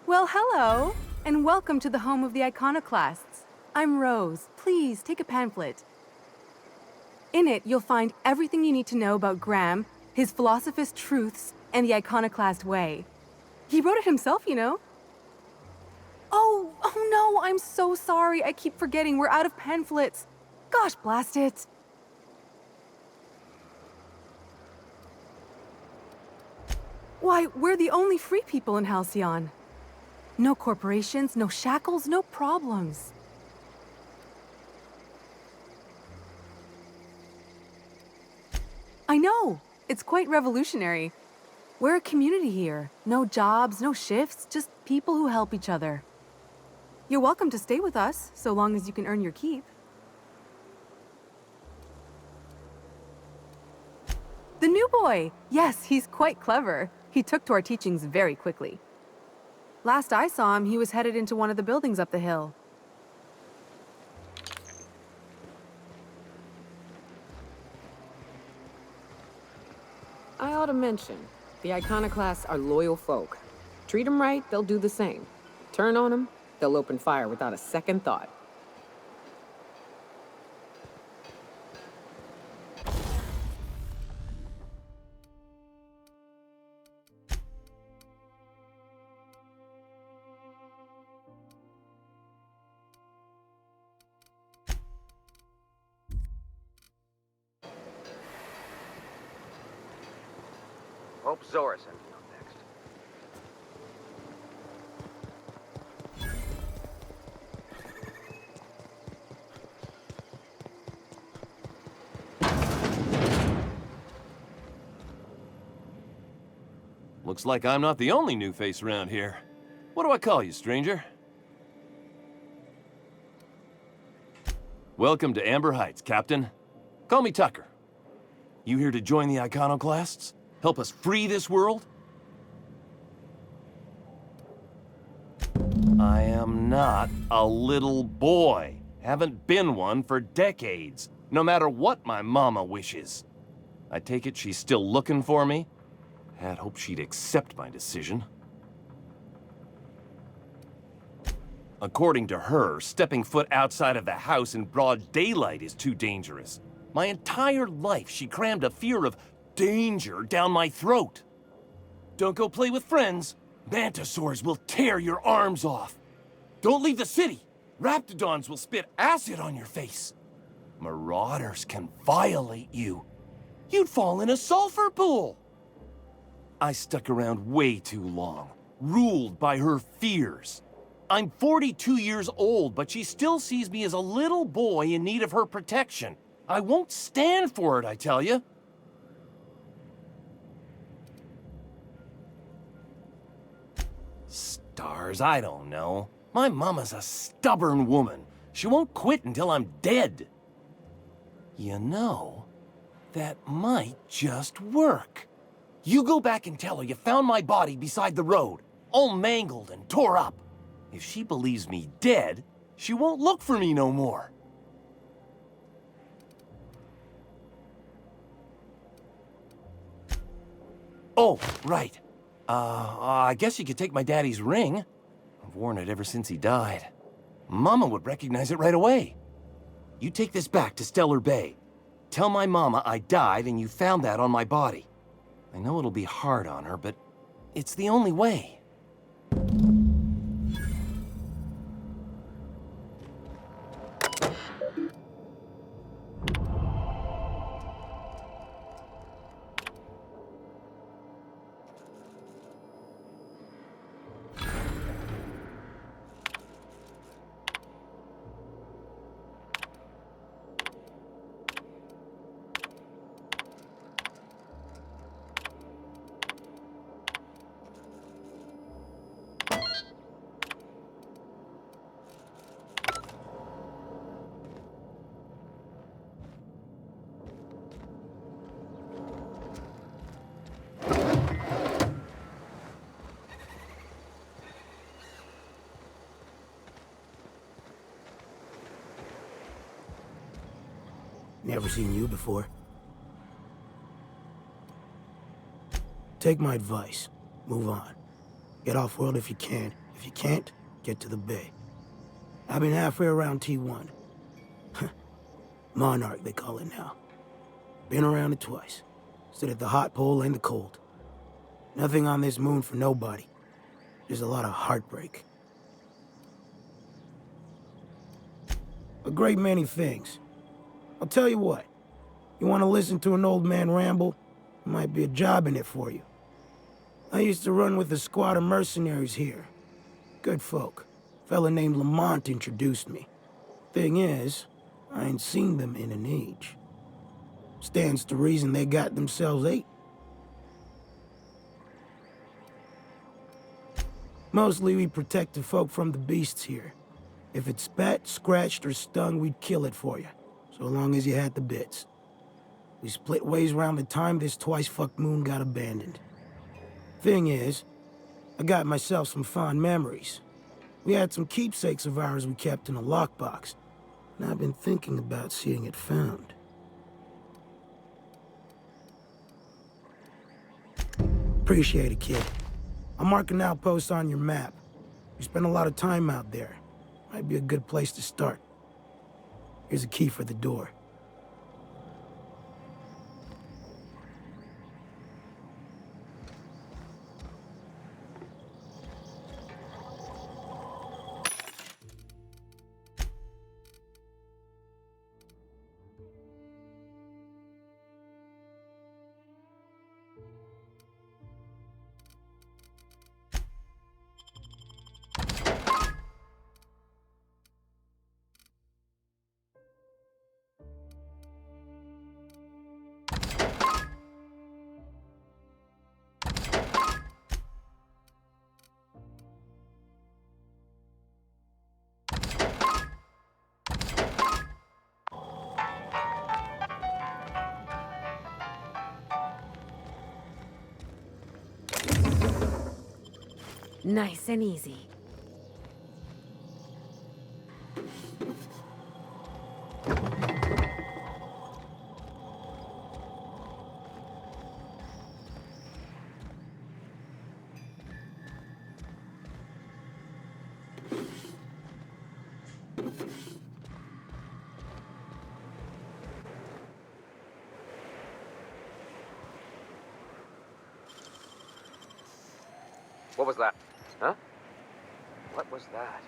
Well, hello, and welcome to the home of the Iconoclasts. I'm Rose. Please take a pamphlet. In it, you'll find everything you need to know about Graham, his philosophist truths, and the Iconoclast way. He wrote it himself, you know. Oh no, I'm so sorry. I keep forgetting we're out of pamphlets. Gosh, blast it. Why, we're the only free people in Halcyon. No corporations, no shackles, no problems. I know! It's quite revolutionary. We're a community here. No jobs, no shifts, just people who help each other. You're welcome to stay with us, so long as you can earn your keep. The new boy! Yes, he's quite clever. He took to our teachings very quickly. Last I saw him, he was headed into one of the buildings up the hill. I ought to mention, the Iconoclasts are loyal folk. Treat them right, they'll do the same. Turn on them, they'll open fire without a second thought. Hope Zora's ending up next. Looks like I'm not the only new face around here. What do I call you, stranger? Welcome to Ambur Heights, Captain. Call me Tucker. You here to join the Iconoclasts? Help us free this world? I am not a little boy. Haven't been one for decades, no matter what my mama wishes. I take it she's still looking for me? Had hoped she'd accept my decision. According to her, stepping foot outside of the house in broad daylight is too dangerous. My entire life, she crammed a fear of danger down my throat. Don't go play with friends. Mantisaurs will tear your arms off. Don't leave the city. Raptidons will spit acid on your face. Marauders can violate you. You'd fall in a sulfur pool. I stuck around way too long, ruled by her fears. I'm 42 years old, but she still sees me as a little boy in need of her protection. I won't stand for it, I tell you. Stars, I don't know. My mama's a stubborn woman. She won't quit until I'm dead. You know, that might just work. You go back and tell her you found my body beside the road, all mangled and tore up. If she believes me dead, she won't look for me no more. Oh, right. I guess you could take my daddy's ring. I've worn it ever since he died. Mama would recognize it right away. You take this back to Stellar Bay. Tell my mama I died and you found that on my body. I know it'll be hard on her, but it's the only way. Never seen you before. Take my advice. Move on. Get off-world if you can, If you can't, get to the bay. I've been halfway around T1. Monarch, they call it now. Been around it twice. Stood at the hot pole and the cold. Nothing on this moon for nobody. There's a lot of heartbreak. A great many things. I'll tell you what. You want to listen to an old man ramble? There might be a job in it for you. I used to run with a squad of mercenaries here. Good folk. Fella named Lamont introduced me. Thing is, I ain't seen them in an age. Stands to reason they got themselves ate. Mostly we protect the folk from the beasts here. If it spat, scratched, or stung, we'd kill it for you. So long as you had the bits. We split ways around the time this twice-fucked moon got abandoned. Thing is, I got myself some fond memories. We had some keepsakes of ours we kept in a lockbox, and I've been thinking about seeing it found. Appreciate it, kid. I'll mark an outpost on your map. You spend a lot of time out there. Might be a good place to start. Here's a key for the door. Nice and easy. What was that? Huh? What was that?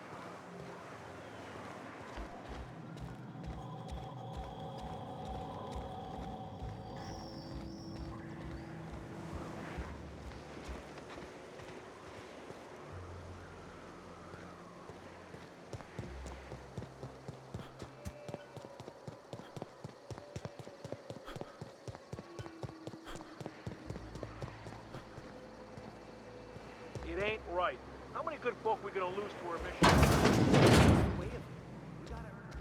It ain't right. How many good folk we gonna lose to our mission? We gotta earn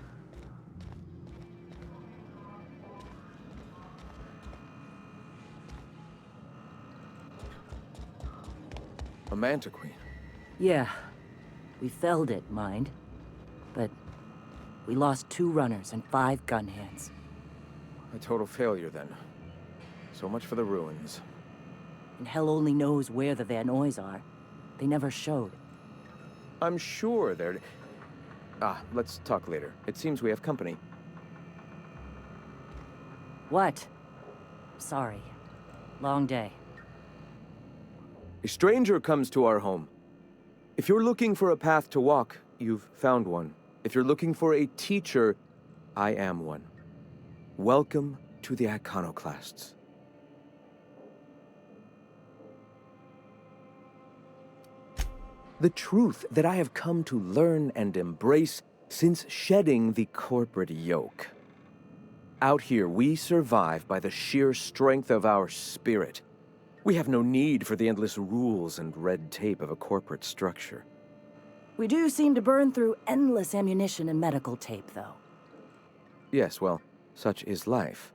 A mantiqueen. Yeah. We felled it, mind. But we lost 2 runners and 5 gun hands. A total failure, then. So much for the ruins. And hell only knows where the Van Oys are. They never showed. I'm sure they're... let's talk later. It seems we have company. What? Sorry. Long day. A stranger comes to our home. If you're looking for a path to walk, you've found one. If you're looking for a teacher, I am one. Welcome to the Iconoclasts. The truth that I have come to learn and embrace since shedding the corporate yoke. Out here, we survive by the sheer strength of our spirit. We have no need for the endless rules and red tape of a corporate structure. We do seem to burn through endless ammunition and medical tape, though. Yes, well, such is life.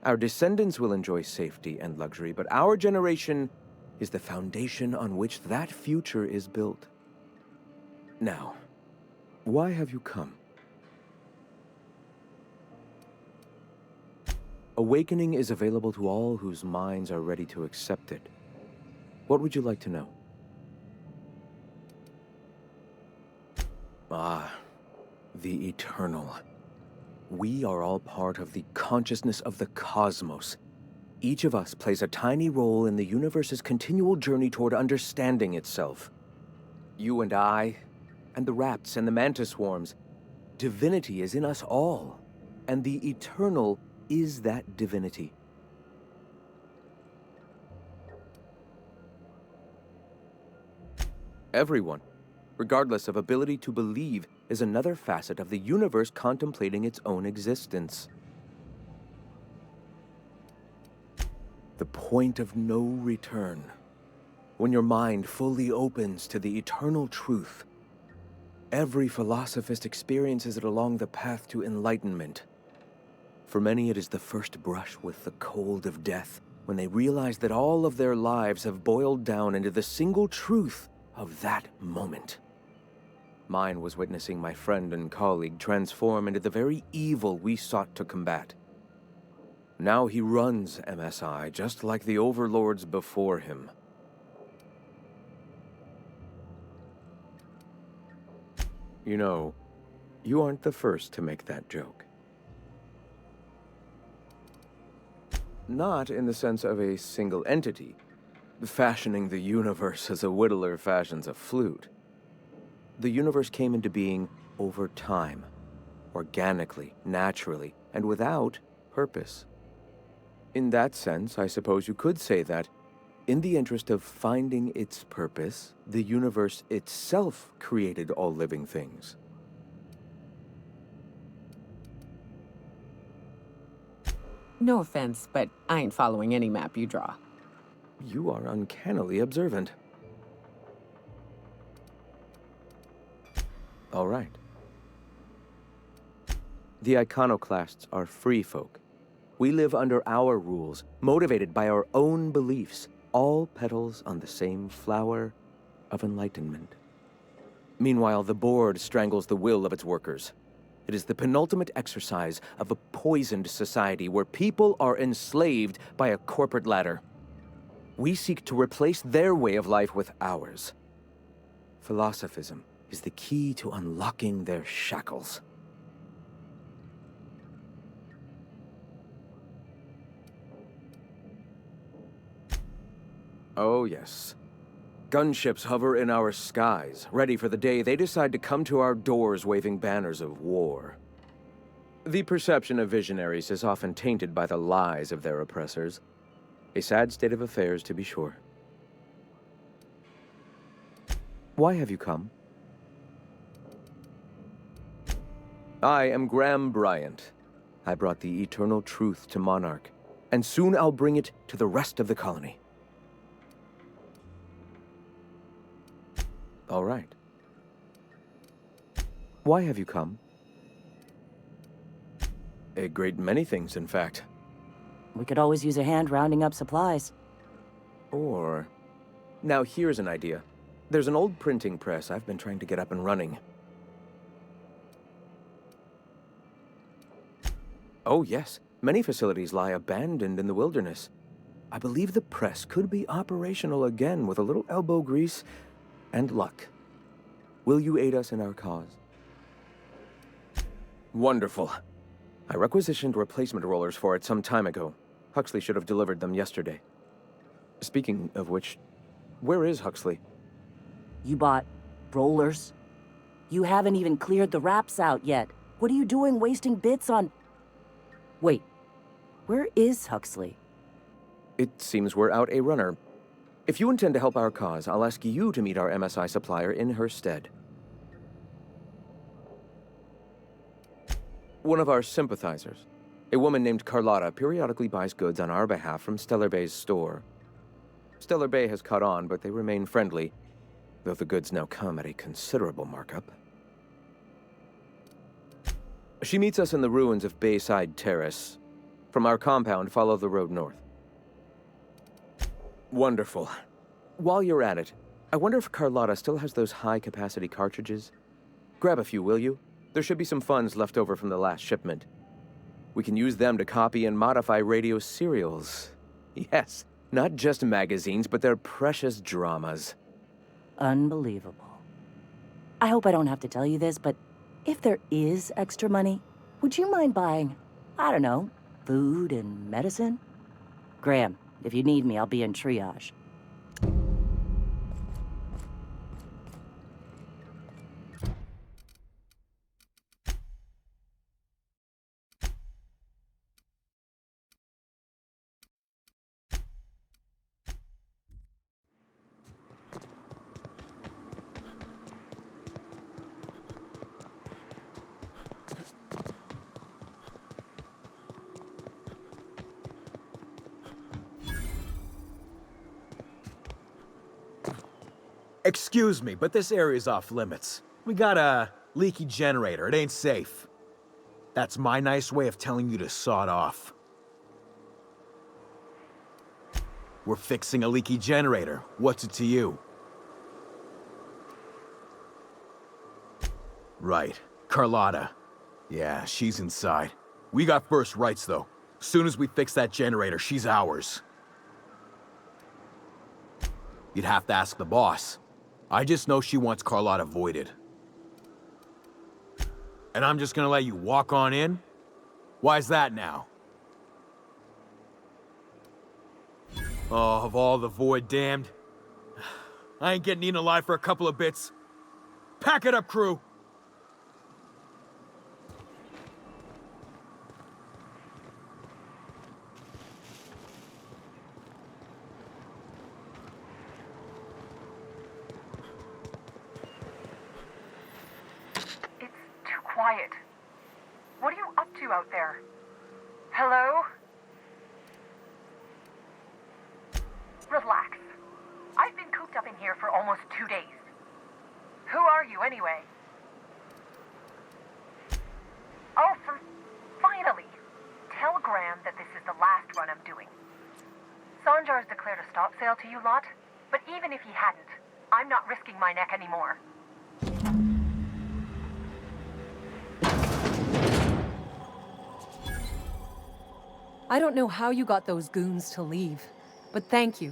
Our descendants will enjoy safety and luxury, but our generation is the foundation on which that future is built. Now, why have you come? Awakening is available to all whose minds are ready to accept it. What would you like to know? Ah, the eternal. We are all part of the consciousness of the cosmos. Each of us plays a tiny role in the universe's continual journey toward understanding itself. You and I, and the rats and the mantis swarms. Divinity is in us all, and the eternal is that divinity. Everyone, regardless of ability to believe, is another facet of the universe contemplating its own existence. The point of no return. When your mind fully opens to the eternal truth, every philosophist experiences it along the path to enlightenment. For many, it is the first brush with the cold of death, when they realize that all of their lives have boiled down into the single truth of that moment. Mine was witnessing my friend and colleague transform into the very evil we sought to combat. Now he runs MSI just like the overlords before him. You know, you aren't the first to make that joke. Not in the sense of a single entity, fashioning the universe as a whittler fashions a flute. The universe came into being over time, organically, naturally, and without purpose. In that sense, I suppose you could say that, in the interest of finding its purpose, the universe itself created all living things. No offense, but I ain't following any map you draw. You are uncannily observant. All right. The Iconoclasts are free folk. We live under our rules, motivated by our own beliefs, all petals on the same flower of enlightenment. Meanwhile, the board strangles the will of its workers. It is the penultimate exercise of a poisoned society where people are enslaved by a corporate ladder. We seek to replace their way of life with ours. Philosophism is the key to unlocking their shackles. Oh, yes. Gunships hover in our skies, ready for the day they decide to come to our doors waving banners of war. The perception of visionaries is often tainted by the lies of their oppressors. A sad state of affairs, to be sure. Why have you come? I am Graham Bryant. I brought the eternal truth to Monarch, and soon I'll bring it to the rest of the colony. All right. Why have you come? A great many things, in fact. We could always use a hand rounding up supplies. Or... Now here's an idea. There's an old printing press I've been trying to get up and running. Oh yes, many facilities lie abandoned in the wilderness. I believe the press could be operational again with a little elbow grease and luck. Will you aid us in our cause? Wonderful. I requisitioned replacement rollers for it some time ago. Huxley should have delivered them yesterday. Speaking of which, where is Huxley? You bought rollers? You haven't even cleared the wraps out yet. What are you doing wasting bits on... Wait, where is Huxley? It seems we're out a runner. If you intend to help our cause, I'll ask you to meet our MSI supplier in her stead. One of our sympathizers, a woman named Carlotta, periodically buys goods on our behalf from Stellar Bay's store. Stellar Bay has caught on, but they remain friendly, though the goods now come at a considerable markup. She meets us in the ruins of Bayside Terrace. From our compound, follow the road north. Wonderful. While you're at it, I wonder if Carlotta still has those high-capacity cartridges? Grab a few, will you? There should be some funds left over from the last shipment. We can use them to copy and modify radio serials. Yes, not just magazines, but their precious dramas. Unbelievable. I hope I don't have to tell you this, but if there is extra money, would you mind buying, I don't know, food and medicine? Graham, if you need me, I'll be in triage. Excuse me, but this area's off limits. We got a leaky generator. It ain't safe. That's my nice way of telling you to sod off. We're fixing a leaky generator. What's it to you? Right. Carlotta. Yeah, she's inside. We got first rights, though. Soon as we fix that generator, she's ours. You'd have to ask the boss. I just know she wants Carlotta voided. And I'm just gonna let you walk on in? Why's that now? Oh, of all the void damned. I ain't getting eaten alive for a couple of bits. Pack it up, crew! Quiet. What are you up to out there? Hello? Relax. I've been cooped up in here for almost 2 days. Who are you, anyway? Oh, finally! Tell Graham that this is the last run I'm doing. Sanjar's declared a stop sale to you lot, but even if he hadn't, I'm not risking my neck anymore. I don't know how you got those goons to leave, but thank you.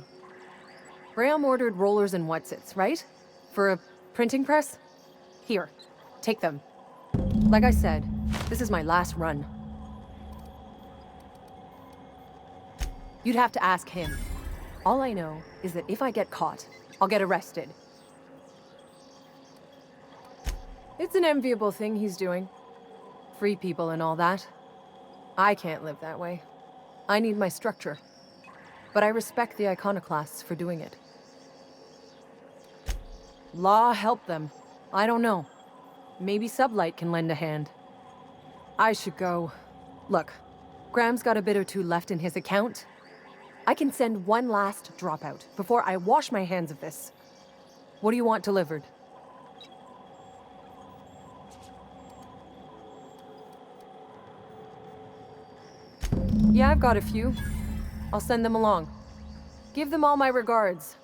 Graham ordered rollers and whatsits, right? For a printing press? Here, take them. Like I said, this is my last run. You'd have to ask him. All I know is that if I get caught, I'll get arrested. It's an enviable thing he's doing. Free people and all that. I can't live that way. I need my structure. But I respect the Iconoclasts for doing it. Law help them. I don't know. Maybe Sublight can lend a hand. I should go. Look, Graham's got a bit or two left in his account. I can send one last dropout before I wash my hands of this. What do you want delivered? Yeah, I've got a few. I'll send them along. Give them all my regards.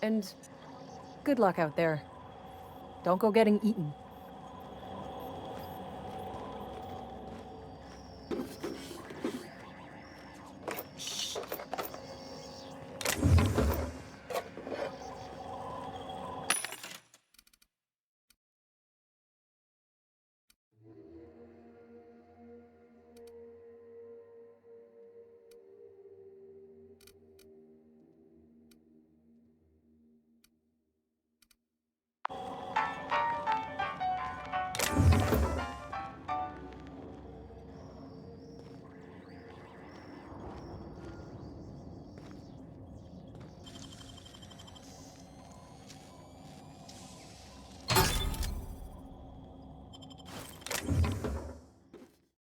And good luck out there. Don't go getting eaten.